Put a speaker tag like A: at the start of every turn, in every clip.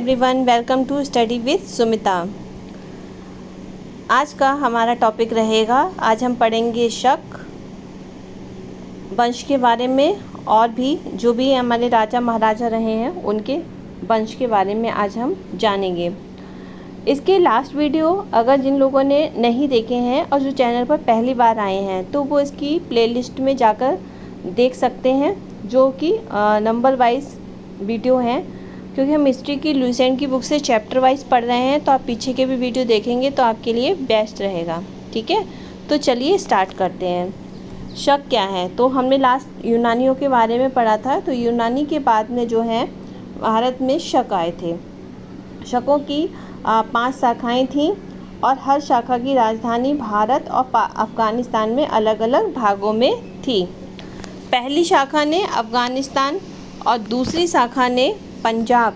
A: Everyone, welcome to study with Sumita. आज का हमारा टॉपिक रहेगा, आज हम पढ़ेंगे शक वंश के बारे में और भी जो भी हमारे राजा महाराजा रहे हैं उनके वंश के बारे में आज हम जानेंगे। इसके लास्ट वीडियो अगर जिन लोगों ने नहीं देखे हैं और जो चैनल पर पहली बार आए हैं तो वो इसकी प्लेलिस्ट में जाकर देख सकते हैं, जो कि नंबर वाइज वीडियो हैं। क्योंकि हम हिस्ट्री की लुसेंट की बुक से चैप्टर वाइज पढ़ रहे हैं तो आप पीछे के भी वीडियो देखेंगे तो आपके लिए बेस्ट रहेगा। ठीक है, तो चलिए स्टार्ट करते हैं। शक क्या है? तो हमने लास्ट यूनानियों के बारे में पढ़ा था। तो यूनानी के बाद में जो है भारत में शक आए थे। शकों की 5 शाखाएं थीं और हर शाखा की राजधानी भारत और अफ़गानिस्तान में अलग अलग भागों में थी। पहली शाखा ने अफ़गानिस्तान और दूसरी शाखा ने पंजाब,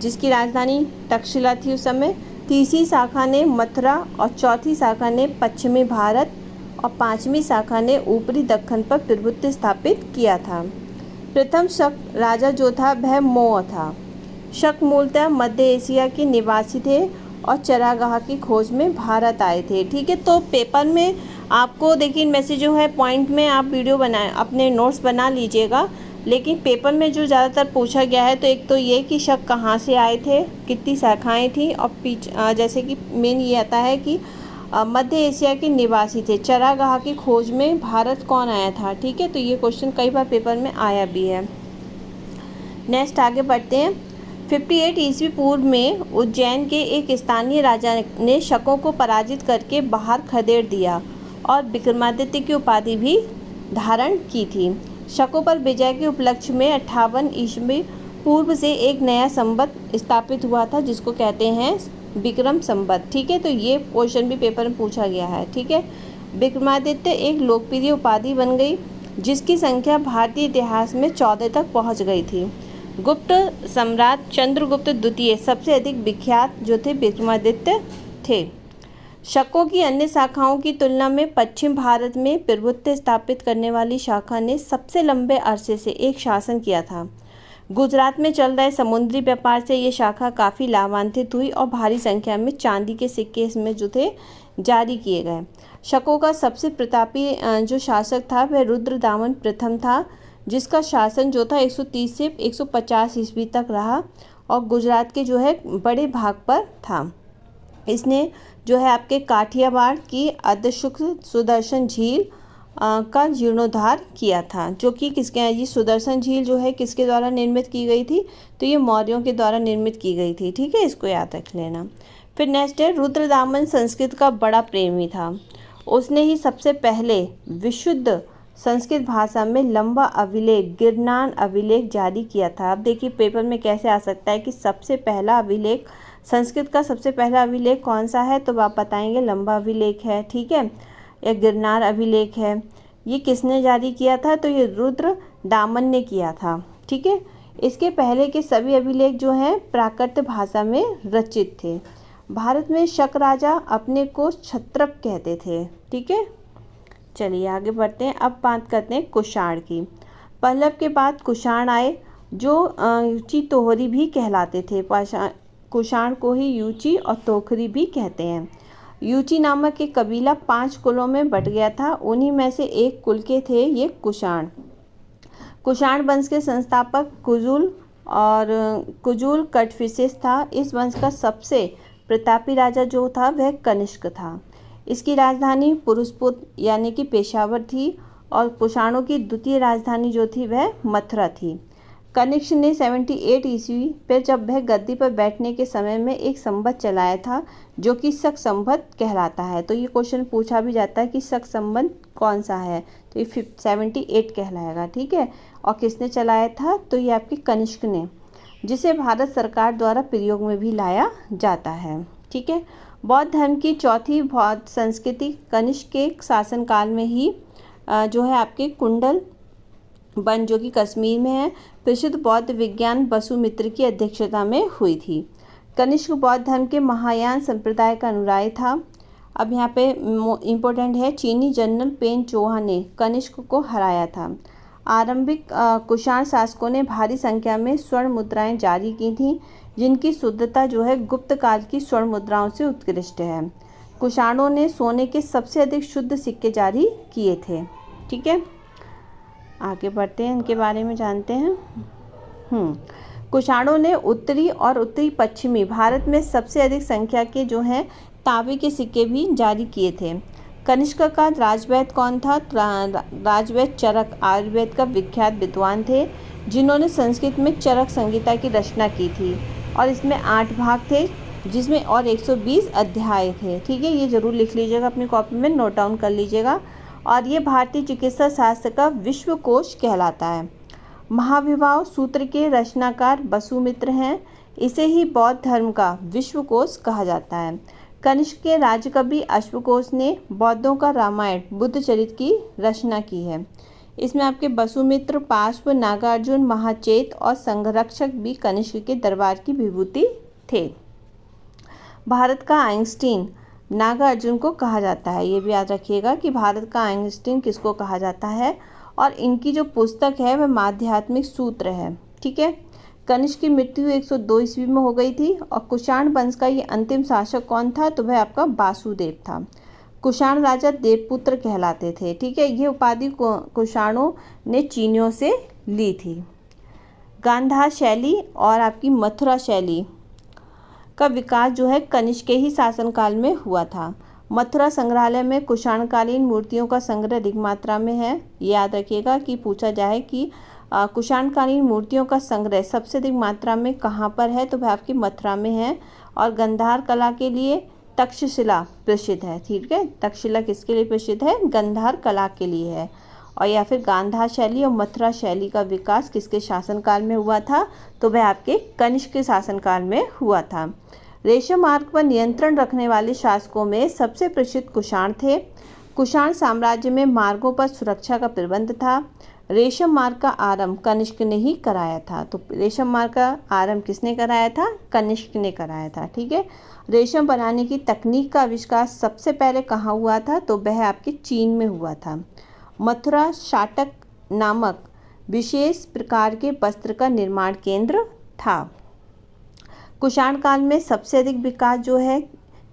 A: जिसकी राजधानी तक्षशिला थी उस समय। तीसरी शाखा ने मथुरा और चौथी शाखा ने पश्चिमी भारत और पांचवी शाखा ने ऊपरी दक्कन पर प्रभुत्व स्थापित किया था। प्रथम शक राजा जो था वह मोह था। शक मूलतः मध्य एशिया के निवासी थे और चरागाह की खोज में भारत आए थे। ठीक है, तो पेपर में आपको देखिए इनमें से जो है पॉइंट में आप वीडियो बनाए, अपने नोट्स बना लीजिएगा। लेकिन पेपर में जो ज़्यादातर पूछा गया है तो एक तो ये कि शक कहाँ से आए थे, कितनी शाखाएं थी, और जैसे कि मेन ये आता है कि मध्य एशिया के निवासी थे। चरागाह की खोज में भारत कौन आया था। ठीक है, तो ये क्वेश्चन कई बार पेपर में आया भी है। नेक्स्ट आगे बढ़ते हैं। 58 ईस्वी पूर्व में उज्जैन के एक स्थानीय राजा ने शकों को पराजित करके बाहर खदेड़ दिया और विक्रमादित्य की उपाधि भी धारण की थी। शकों पर विजय के उपलक्ष्य में 58 ईस्वी पूर्व से एक नया संवत स्थापित हुआ था, जिसको कहते हैं विक्रम संवत। ठीक है, तो ये क्वेश्चन भी पेपर में पूछा गया है। ठीक है, विक्रमादित्य एक लोकप्रिय उपाधि बन गई जिसकी संख्या भारतीय इतिहास में 14 तक पहुंच गई थी। गुप्त सम्राट चंद्रगुप्त द्वितीय सबसे अधिक विख्यात जो थे विक्रमादित्य थे। शकों की अन्य शाखाओं की तुलना में पश्चिम भारत में प्रभुत्व स्थापित करने वाली शाखा ने सबसे लंबे अरसे से एक शासन किया था। गुजरात में चल रहे समुद्री व्यापार से ये शाखा काफ़ी लाभान्वित हुई और भारी संख्या में चांदी के सिक्के इसमें जो थे जारी किए गए। शकों का सबसे प्रतापी जो शासक था वह रुद्रदामन प्रथम था, जिसका शासन जो था 130 से 150 ईस्वी तक रहा और गुजरात के जो है बड़े भाग पर था। इसने जो है आपके काठियावाड़ की अदशुक्र सुदर्शन झील का जीर्णोद्धार किया था, जो कि किसके, ये सुदर्शन झील जो है किसके द्वारा निर्मित की गई थी? तो ये मौर्यों के द्वारा निर्मित की गई थी। ठीक है, इसको याद रख लेना। फिर नेक्स्ट है, रुद्रदामन संस्कृत का बड़ा प्रेमी था। उसने ही सबसे पहले विशुद्ध संस्कृत भाषा में लंबा अभिलेख गिरनान अभिलेख जारी किया था। अब देखिए पेपर में कैसे आ सकता है कि सबसे पहला अभिलेख, संस्कृत का सबसे पहला अभिलेख कौन सा है, तो आप बताएंगे लंबा अभिलेख है। ठीक है, या गिरनार अभिलेख है। ये किसने जारी किया था? तो ये रुद्रदामन ने किया था। ठीक है, इसके पहले के सभी अभिलेख जो हैं प्राकृत भाषा में रचित थे। भारत में शक राजा अपने को क्षत्रप कहते थे। ठीक है, चलिए आगे बढ़ते हैं। अब बात करते हैं कुषाण की। पल्लव के बाद कुषाण आए जो यूची तोहरी भी कहलाते थे। कुषाण को ही यूची और तोखरी भी कहते हैं। यूची नामक एक कबीला 5 कुलों में बट गया था। उन्हीं में से एक कुल के थे ये कुषाण। कुषाण वंश के संस्थापक कुजुल कटफिसेस था। इस वंश का सबसे प्रतापी राजा जो था वह कनिष्क था। इसकी राजधानी पुरुषपुर यानी कि पेशावर थी और कुषाणों की द्वितीय राजधानी जो थी वह मथुरा थी। कनिष्क ने 78 ईस्वी पर जब वह गद्दी पर बैठने के समय में एक संवत चलाया था जो कि शक संवत कहलाता है। तो ये क्वेश्चन पूछा भी जाता है कि शक संवत कौन सा है, तो ये 78 कहलाएगा। ठीक है, और किसने चलाया था? तो ये आपके कनिष्क ने, जिसे भारत सरकार द्वारा प्रयोग में भी लाया जाता है। ठीक है, बौद्ध धर्म की चौथी बौद्ध संस्कृति कनिष्क के शासनकाल में ही जो है आपके कुंडल वन जो कि कश्मीर में है, प्रसिद्ध बौद्ध विज्ञान वसुमित्र की अध्यक्षता में हुई थी। कनिष्क बौद्ध धर्म के महायान संप्रदाय का अनुयायी था। अब यहाँ पे इम्पोर्टेंट है, चीनी जनरल पेन चोहा ने कनिष्क को हराया था। आरंभिक कुषाण शासकों ने भारी संख्या में स्वर्ण मुद्राएं जारी की थीं। जिनकी शुद्धता जो है गुप्त काल की स्वर्ण मुद्राओं से उत्कृष्ट है। कुषाणों ने सोने के सबसे अधिक शुद्ध सिक्के जारी किए थे। ठीक है, आगे बढ़ते हैं, इनके बारे में जानते हैं। कुषाणों ने उत्तरी और उत्तरी पश्चिमी भारत में सबसे अधिक संख्या के जो हैं तांबे के सिक्के भी जारी किए थे। कनिष्क का राजवैद्य कौन था? राजवैद्य चरक आयुर्वेद का विख्यात विद्वान थे, जिन्होंने संस्कृत में चरक संहिता की रचना की थी और इसमें 8 भाग थे, जिसमें और 120 अध्याय थे। ठीक है, ये जरूर लिख लीजिएगा, अपनी कॉपी में नोट डाउन कर लीजिएगा। और ये भारतीय चिकित्सा शास्त्र का विश्वकोश कहलाता है। महाविवाह सूत्र के रचनाकार वसुमित्र हैं। इसे ही बौद्ध धर्म का विश्वकोश कहा जाता है। कनिष्क के राजकवि अश्वघोष ने बौद्धों का रामायण बुद्धचरित की रचना की है। इसमें आपके वसुमित्र, पार्श्व, नागार्जुन, महाचेत और संरक्षक भी कनिष्क के दरबार की विभूति थे। भारत का आइंस्टीन नागार्जुन को कहा जाता है। ये भी याद रखिएगा कि भारत का आइंस्टीन किसको कहा जाता है। और इनकी जो पुस्तक है वह माध्यात्मिक सूत्र है। ठीक है, कनिष्क की मृत्यु 102 ईस्वी में हो गई थी। और कुषाण वंश का ये अंतिम शासक कौन था? तो वह आपका वासुदेव था। कुषाण राजा देवपुत्र कहलाते थे। ठीक है, ये उपाधि कुषाणों ने चीनियों से ली थी। गांधार शैली और आपकी मथुरा शैली का विकास जो है कनिष्क के ही शासनकाल में हुआ था। मथुरा संग्रहालय में कुषाणकालीन मूर्तियों का संग्रह अधिक मात्रा में है। ये याद रखिएगा कि पूछा जाए कि कुषाणकालीन मूर्तियों का संग्रह सबसे अधिक मात्रा में कहाँ पर है? तो वह आपकी मथुरा में है। और गंधार कला के लिए तक्षशिला प्रसिद्ध है। ठीक है, तक्षशिला किसके लिए प्रसिद्ध है? गंधार कला के लिए है। और या फिर गांधार शैली और मथुरा शैली का विकास किसके शासनकाल में हुआ था? तो वह आपके कनिष्क के शासनकाल में हुआ था। रेशम मार्ग पर नियंत्रण रखने वाले शासकों में सबसे प्रसिद्ध कुषाण थे। कुषाण साम्राज्य में मार्गों पर सुरक्षा का प्रबंध था। रेशम मार्ग का आरंभ कनिष्क ने ही कराया था। तो रेशम मार्ग का आरंभ किसने कराया था? कनिष्क ने कराया था। ठीक है, रेशम बनाने की तकनीक का आविष्कार सबसे पहले कहाँ हुआ था? तो वह आपके चीन में हुआ था। मथुरा शाटक नामक विशेष प्रकार के वस्त्र का निर्माण केंद्र था। कुषाण काल में सबसे अधिक विकास जो है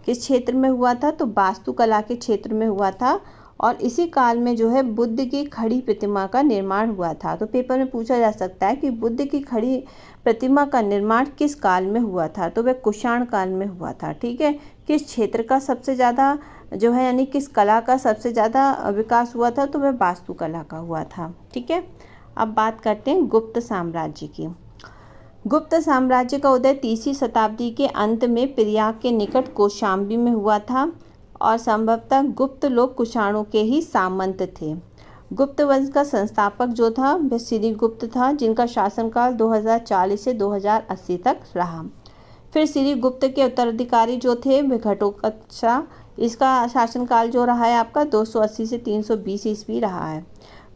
A: किस क्षेत्र में हुआ था? तो वास्तुकला के क्षेत्र में हुआ था। और इसी काल में जो है बुद्ध की खड़ी प्रतिमा का निर्माण हुआ था। तो पेपर में पूछा जा सकता है कि बुद्ध की खड़ी प्रतिमा का निर्माण किस काल में हुआ था? तो वह कुषाण काल में हुआ था। ठीक है, किस क्षेत्र का सबसे ज़्यादा जो है यानी किस कला का सबसे ज़्यादा विकास हुआ था? तो वह वास्तुकला का हुआ था। ठीक है, अब बात करते हैं गुप्त साम्राज्य की। गुप्त साम्राज्य का उदय 3वीं शताब्दी के अंत में प्रयाग के निकट कौशाम्बी में हुआ था। और संभवतः गुप्त लोग कुषाणों के ही सामंत थे। गुप्त वंश का संस्थापक जो था वह श्रीगुप्त था, जिनका शासनकाल 2040 से 2080 तक रहा। फिर श्रीगुप्त के उत्तराधिकारी जो थे वे घटोत्कच, इसका शासनकाल जो रहा है आपका 280 से 320 ईस्वी रहा है।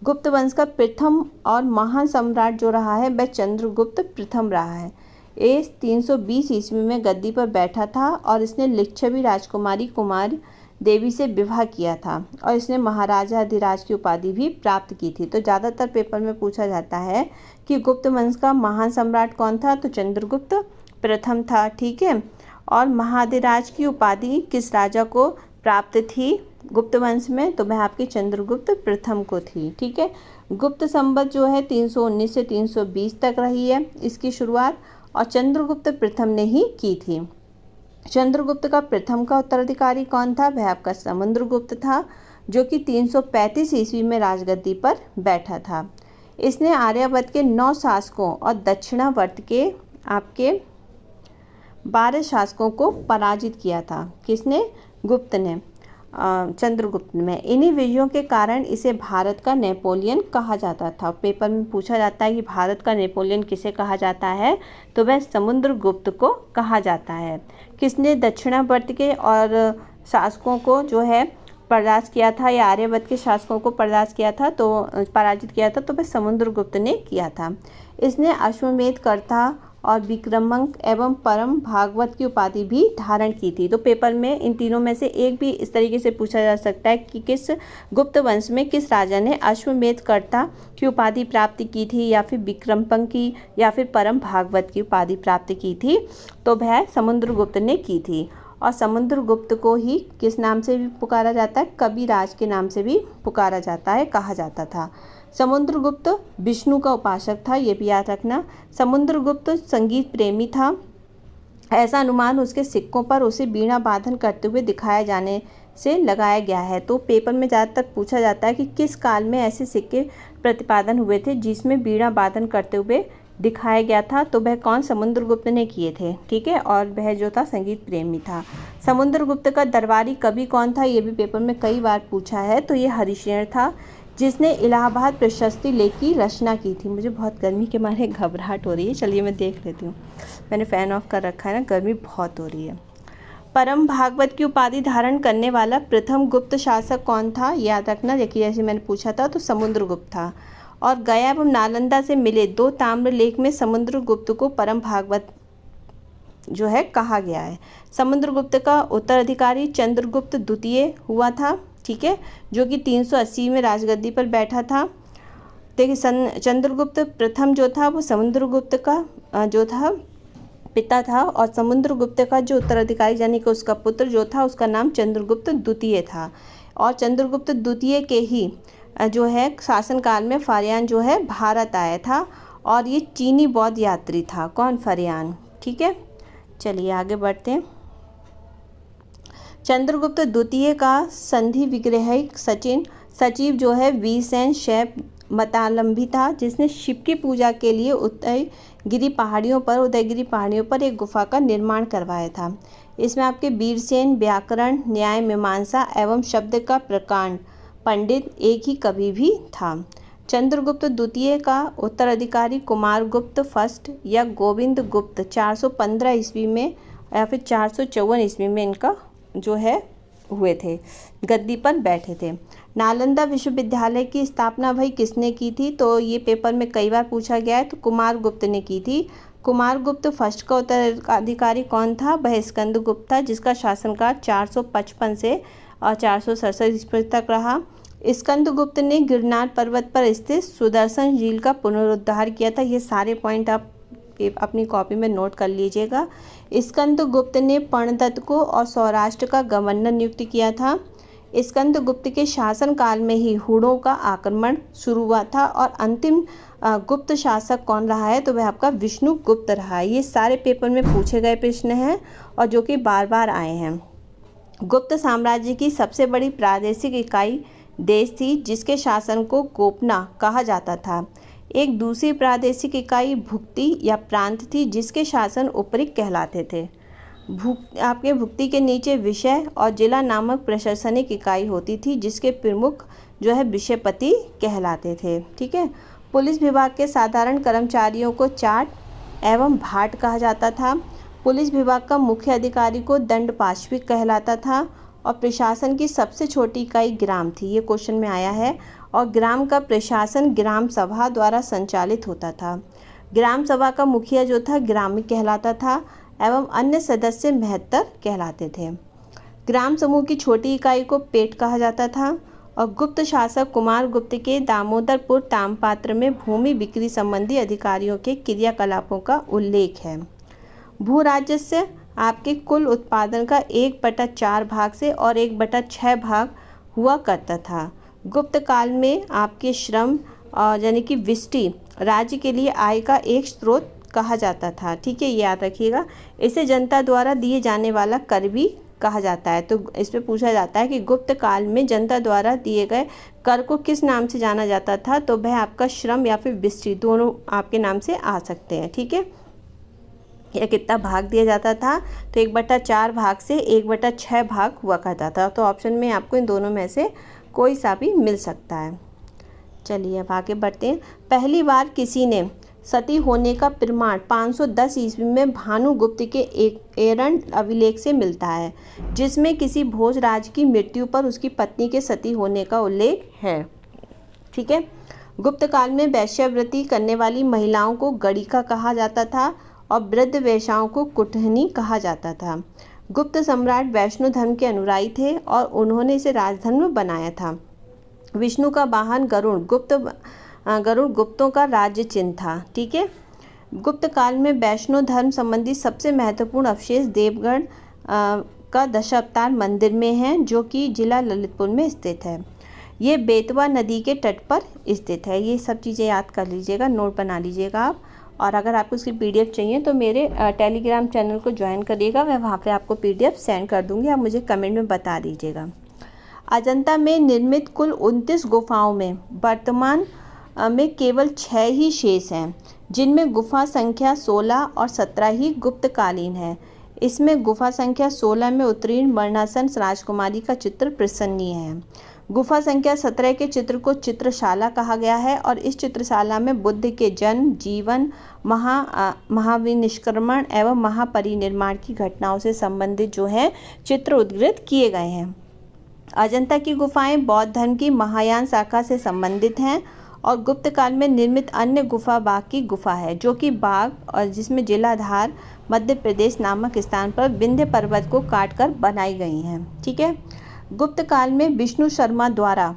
A: गुप्त वंश का प्रथम और महान सम्राट जो रहा है वह चंद्रगुप्त प्रथम रहा है। ये 320 ईस्वी में गद्दी पर बैठा था और इसने लिच्छवी राजकुमारी कुमार देवी से विवाह किया था और इसने महाराजा अधिराज की उपाधि भी प्राप्त की थी। तो ज़्यादातर पेपर में पूछा जाता है कि गुप्त वंश का महान सम्राट कौन था? तो चंद्रगुप्त प्रथम था। ठीक है, और महाधिराज की उपाधि किस राजा को प्राप्त थी गुप्त वंश में? तो वह आपके चंद्रगुप्त प्रथम को थी। ठीक है, गुप्त संवत जो है 319 से 320 तक रही है इसकी शुरुआत, और चंद्रगुप्त प्रथम ने ही की थी। चंद्रगुप्त का प्रथम का उत्तराधिकारी कौन था? वह आपका समुद्रगुप्त था, जो कि 335 ईस्वी में राजगद्दी पर बैठा था। इसने आर्यावर्त के 9 शासकों और दक्षिणावर्त के आपके 12 शासकों को पराजित किया था। किसने? गुप्त ने, चंद्रगुप्त में। इन्हीं विजयों के कारण इसे भारत का नेपोलियन कहा जाता था। पेपर में पूछा जाता है कि भारत का नेपोलियन किसे कहा जाता है? तो वह समुद्रगुप्त को कहा जाता है। किसने दक्षिणावर्त के और शासकों को जो है पराजित किया था, या आर्यावर्त के शासकों को पराजित किया था? तो वह समुद्रगुप्त ने किया था। इसने अश्वमेध कर्ता और विक्रमंक एवं परम भागवत की उपाधि भी धारण की थी। तो पेपर में इन तीनों में से एक भी इस तरीके से पूछा जा सकता है कि किस गुप्त वंश में किस राजा ने अश्वमेध कर्ता की उपाधि प्राप्त की थी, या फिर विक्रमंक की, या फिर परम भागवत की उपाधि प्राप्त की थी। तो वह समुद्रगुप्त ने की थी। और समुद्रगुप्त को ही किस नाम से भी पुकारा जाता है, कविराज के नाम से भी पुकारा जाता है, कहा जाता था। समुद्रगुप्त विष्णु का उपासक था, ये भी याद रखना। समुद्रगुप्त संगीत प्रेमी था। ऐसा अनुमान उसके सिक्कों पर उसे वीणा वादन करते हुए दिखाया जाने से लगाया गया है। तो पेपर में ज़्यादातर पूछा जाता है कि किस काल में ऐसे सिक्के प्रतिपादन हुए थे जिसमें वीणा वादन करते हुए दिखाया गया था। तो वह कौन, समुद्रगुप्त ने किए थे। ठीक है, और वह जो था संगीत प्रेमी था। समुद्रगुप्त का दरबारी कवि कौन था, ये भी पेपर में कई बार पूछा है। तो ये हरिशेन था, जिसने इलाहाबाद प्रशस्ति लेख की रचना की थी। मुझे बहुत गर्मी के मारे घबराहट हो रही है, चलिए मैं देख लेती हूँ। मैंने फ़ैन ऑफ कर रखा है ना, गर्मी बहुत हो रही है। परम भागवत की उपाधि धारण करने वाला प्रथम गुप्त शासक कौन था, याद रखना। देखिए जैसे मैंने पूछा था तो समुद्रगुप्त था। और गया एवं नालंदा से मिले 2 ताम्र लेख में समुद्रगुप्त को परम भागवत जो है कहा गया है। समुद्रगुप्त का उत्तराधिकारी चंद्रगुप्त द्वितीय हुआ था, ठीक है, जो कि 380 में राजगद्दी पर बैठा था। देखिए चंद्रगुप्त प्रथम जो था वो समुद्रगुप्त का जो था पिता था, और समुद्रगुप्त का जो उत्तराधिकारी यानी कि उसका पुत्र जो था उसका नाम चंद्रगुप्त द्वितीय था। और चंद्रगुप्त द्वितीय के ही जो है शासनकाल में फारियान जो है भारत आया था, और ये चीनी बौद्ध यात्री था। कौन, फारियान। ठीक है, चलिए आगे बढ़ते हैं। चंद्रगुप्त द्वितीय का संधि विग्रहिक सचिव जो है वीरसेन शैव मतालंबी था, जिसने शिव की पूजा के लिए उदयगिरी पहाड़ियों पर एक गुफा का निर्माण करवाया था। इसमें आपके वीरसेन व्याकरण, न्याय, मीमांसा एवं शब्द का प्रकांड पंडित एक ही कवि भी था। चंद्रगुप्त द्वितीय का उत्तराधिकारी कुमारगुप्त फर्स्ट या गोविंद गुप्त 415 ईस्वी में या फिर 454 ईस्वी में इनका जो है हुए थे, गद्दी पर बैठे थे। नालंदा विश्वविद्यालय की स्थापना भाई किसने की थी, तो ये पेपर में कई बार पूछा गया है। तो कुमारगुप्त ने की थी। कुमारगुप्त फर्स्ट का उत्तराधिकारी कौन था, वह स्कंदगुप्त था, जिसका शासनकाल 455 से और 467 ईस्वी तक रहा। स्कंदगुप्त ने गिरनार पर्वत पर स्थित सुदर्शन झील का पुनरुद्धार किया था। ये सारे पॉइंट आप अपनी कॉपी में नोट कर लीजिएगा। स्कंदगुप्त ने पर्णदत्त को और सौराष्ट्र का गवर्नर नियुक्त किया था। स्कंदगुप्त के शासनकाल में ही हुणों का आक्रमण शुरू हुआ था। और अंतिम गुप्त शासक कौन रहा है, तो वह आपका विष्णुगुप्त रहा है। ये सारे पेपर में पूछे गए प्रश्न हैं और जो कि बार बार आए हैं। गुप्त साम्राज्य की सबसे बड़ी प्रादेशिक इकाई देश थी, जिसके शासन को गोपना कहा जाता था। एक दूसरी प्रादेशिक इकाई भुक्ति या प्रांत थी, जिसके शासन उपरिक कहलाते थे। आपके भुक्ति के नीचे विषय और जिला नामक प्रशासनिक इकाई होती थी, जिसके प्रमुख जो है विषयपति कहलाते थे। ठीक है, पुलिस विभाग के साधारण कर्मचारियों को चाट एवं भाट कहा जाता था। पुलिस विभाग का मुख्य अधिकारी को दंड पार्षविक कहलाता था। और प्रशासन की सबसे छोटी इकाई ग्राम थी, ये क्वेश्चन में आया है। और ग्राम का प्रशासन ग्राम सभा द्वारा संचालित होता था। ग्राम सभा का मुखिया जो था ग्रामिक कहलाता था एवं अन्य सदस्य महत्तर कहलाते थे। ग्राम समूह की छोटी इकाई को पेट कहा जाता था। और गुप्त शासक कुमारगुप्त के दामोदरपुर तामपात्र में भूमि बिक्री संबंधी अधिकारियों के क्रियाकलापों का उल्लेख है। भू राजस्व आपके कुल उत्पादन का 1/4 भाग से और 1/6 भाग हुआ करता था। गुप्त काल में आपके श्रम यानी कि विष्टि राज्य के लिए आय का एक स्रोत कहा जाता था। ठीक है, ये याद रखिएगा। इसे जनता द्वारा दिए जाने वाला कर भी कहा जाता है। तो इस पे पूछा जाता है कि गुप्त काल में जनता द्वारा दिए गए कर को किस नाम से जाना जाता था, तो वह आपका श्रम या फिर विष्टि दोनों आपके नाम से आ सकते हैं। ठीक है, यह कितना भाग दिया जाता था, तो 1/4 भाग से 1/6 भाग हुआ करता था। तो ऑप्शन में आपको इन दोनों में से कोई सा भी मिल सकता है। चलिए अब आगे बढ़ते हैं। पहली बार किसी ने सती होने का प्रमाण 510 ईस्वी में भानुगुप्त के एक एरन अभिलेख से मिलता है, जिसमें किसी भोजराज की मृत्यु पर उसकी पत्नी के सती होने का उल्लेख है। ठीक है, गुप्त काल में वैश्यावृत्ति करने वाली महिलाओं को गणिका कहा जाता था। और वृद्ध वेश्याओं को कुटहनी कहा जाता था। गुप्त सम्राट वैष्णव धर्म के अनुयायी थे और उन्होंने इसे राजधर्म बनाया था। विष्णु का वाहन गरुड़ गुप्तों का राज्य चिन्ह था। ठीक है। गुप्त काल में वैष्णव धर्म संबंधी सबसे महत्वपूर्ण अवशेष देवगढ़ का दशावतार मंदिर में है, जो कि जिला ललितपुर में स्थित है। ये बेतवा नदी के तट पर स्थित है। ये सब चीज़ें याद कर लीजिएगा, नोट बना लीजिएगा आप। और अगर आपको उसकी PDF चाहिए तो मेरे टेलीग्राम चैनल को ज्वाइन करिएगा, मैं वहाँ पे आपको PDF सेंड कर दूँगी, आप मुझे कमेंट में बता दीजिएगा। अजंता में निर्मित कुल 29 गुफाओं में वर्तमान में केवल 6 ही शेष हैं, जिनमें गुफा संख्या 16 और 17 ही गुप्तकालीन है। इसमें गुफा संख्या 16 में उत्तीर्ण वर्णासन राजकुमारी का चित्र प्रसन्नीय है। गुफा संख्या 17 के चित्र को चित्रशाला कहा गया है और इस चित्रशाला में बुद्ध के जन्म, जीवन, महाविनिष्क्रमण एवं महापरिनिर्माण की घटनाओं से संबंधित जो है चित्र उद्गृत किए गए हैं। अजंता की गुफाएं बौद्ध धर्म की महायान शाखा से संबंधित हैं और गुप्त काल में निर्मित अन्य गुफा बाघ की गुफा है, जो कि बाघ और जिसमें जिलाधार मध्य प्रदेश नामक स्थान पर विंध्य पर्वत को काटकर बनाई गई हैं। ठीक है। गुप्त काल में विष्णु शर्मा द्वारा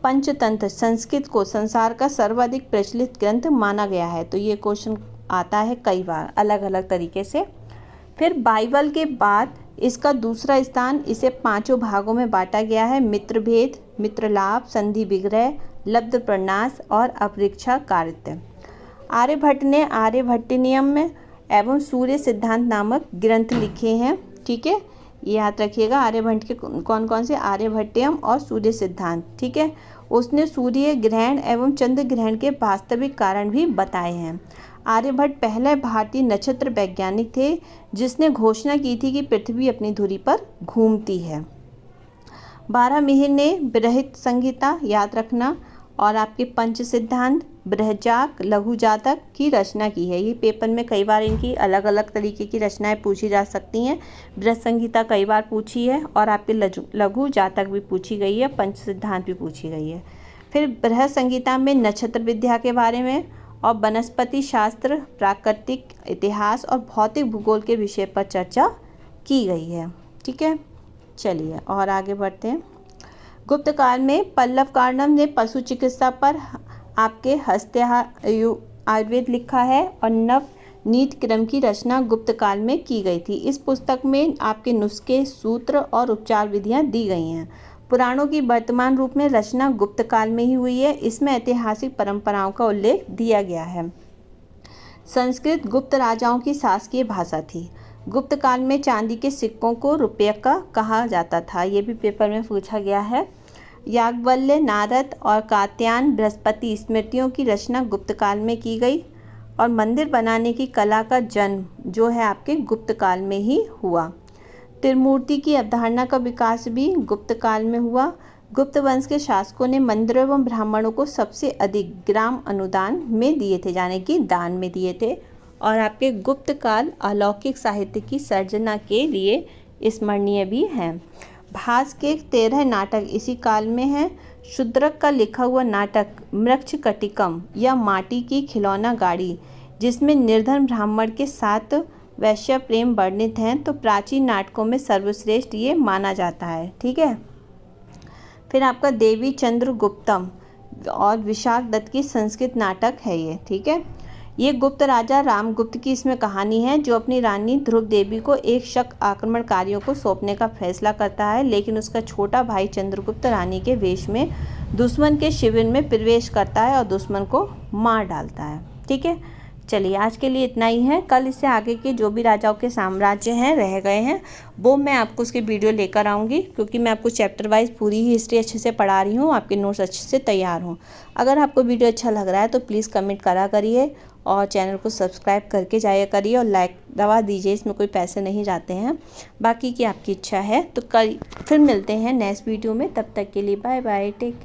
A: पंचतंत्र संस्कृत को संसार का सर्वाधिक प्रचलित ग्रंथ माना गया है। तो ये क्वेश्चन आता है कई बार अलग अलग तरीके से। फिर बाइबल के बाद इसका दूसरा स्थान, इसे 5 भागों में बांटा गया है: मित्रभेद, मित्रलाभ, संधि विग्रह, लब्ध प्रन्यास और अपरीक्षा कारित्य। आर्यभट्ट ने आर्यभट्टिनियम एवं सूर्य सिद्धांत नामक ग्रंथ लिखे हैं। ठीक है, ये याद रखिएगा। आर्यभट्ट के कौन कौन से? आर्यभट्टियम और सूर्य सिद्धांत। ठीक है। उसने सूर्य ग्रहण एवं चंद्र ग्रहण के वास्तविक कारण भी बताए हैं। आर्यभट्ट पहले भारतीय नक्षत्र वैज्ञानिक थे जिसने घोषणा की थी कि पृथ्वी अपनी धुरी पर घूमती है। बारहमिहिर ने बृहत संहिता याद रखना और आपके पंच सिद्धांत, बृहजाक, लघु जातक की रचना की है। ये पेपर में कई बार इनकी अलग अलग तरीके की रचनाएं पूछी जा सकती हैं। बृहत संहिता कई बार पूछी है और आपके लघु जातक भी पूछी गई है, पंच सिद्धांत भी पूछी गई है। फिर बृहत संहिता में नक्षत्र विद्या के बारे में और वनस्पति शास्त्र, प्राकृतिक इतिहास और भौतिक भूगोल के विषय पर चर्चा की गई है। ठीक है, चलिए और आगे बढ़ते हैं। गुप्त काल में पल्लव कार्णम ने पशु चिकित्सा पर आपके हस्ते आयुर्वेद लिखा है और नव नीति क्रम की रचना गुप्त काल में की गई थी। इस पुस्तक में आपके नुस्खे, सूत्र और उपचार विधियां दी गई हैं। पुराणों की वर्तमान रूप में रचना गुप्त काल में ही हुई है। इसमें ऐतिहासिक परंपराओं का उल्लेख दिया गया है। संस्कृत गुप्त राजाओं की शासकीय भाषा थी। गुप्त काल में चांदी के सिक्कों को रुपये का कहा जाता था। ये भी पेपर में पूछा गया है। याज्ञवल्क्य, नारद और कात्यायन बृहस्पति स्मृतियों की रचना गुप्त काल में की गई और मंदिर बनाने की कला का जन्म जो है आपके गुप्त काल में ही हुआ। त्रिमूर्ति की अवधारणा का विकास भी गुप्त काल में हुआ। गुप्त वंश के शासकों ने मंदिरों एवं ब्राह्मणों को सबसे अधिक ग्राम अनुदान में दिए थे, यानी कि दान में दिए थे। और आपके गुप्त काल अलौकिक साहित्य की सर्जना के लिए स्मरणीय भी हैं। भास के 13 नाटक इसी काल में हैं। शूद्रक का लिखा हुआ नाटक मृक्षकटिकम या माटी की खिलौना गाड़ी, जिसमें निर्धन ब्राह्मण के साथ वैश्य प्रेम वर्णित हैं, तो प्राचीन नाटकों में सर्वश्रेष्ठ ये माना जाता है। ठीक है। फिर आपका देवी चंद्रगुप्तम और विशाख दत्त की संस्कृत नाटक है ये। ठीक है। ये गुप्त राजा रामगुप्त की इसमें कहानी है, जो अपनी रानी ध्रुव देवी को एक शक आक्रमणकारियों को सौंपने का फैसला करता है, लेकिन उसका छोटा भाई चंद्रगुप्त रानी के वेश में दुश्मन के शिविर में प्रवेश करता है और दुश्मन को मार डालता है। ठीक है। चलिए आज के लिए इतना ही है। कल इससे आगे के जो भी राजाओं के साम्राज्य हैं रह गए हैं वो मैं आपको उसकी वीडियो लेकर आऊँगी, क्योंकि मैं आपको चैप्टर वाइज पूरी ही हिस्ट्री अच्छे से पढ़ा रही हूँ, आपके नोट्स अच्छे से तैयार हों। अगर आपको वीडियो अच्छा लग रहा है तो प्लीज़ कमेंट करा करिए और चैनल को सब्सक्राइब करके जाया करिए और लाइक दबा दीजिए, इसमें कोई पैसे नहीं जाते हैं, बाकी की आपकी इच्छा है। तो कल फिर मिलते हैं नेक्स्ट वीडियो में, तब तक के लिए बाय बाय, टेक केयर।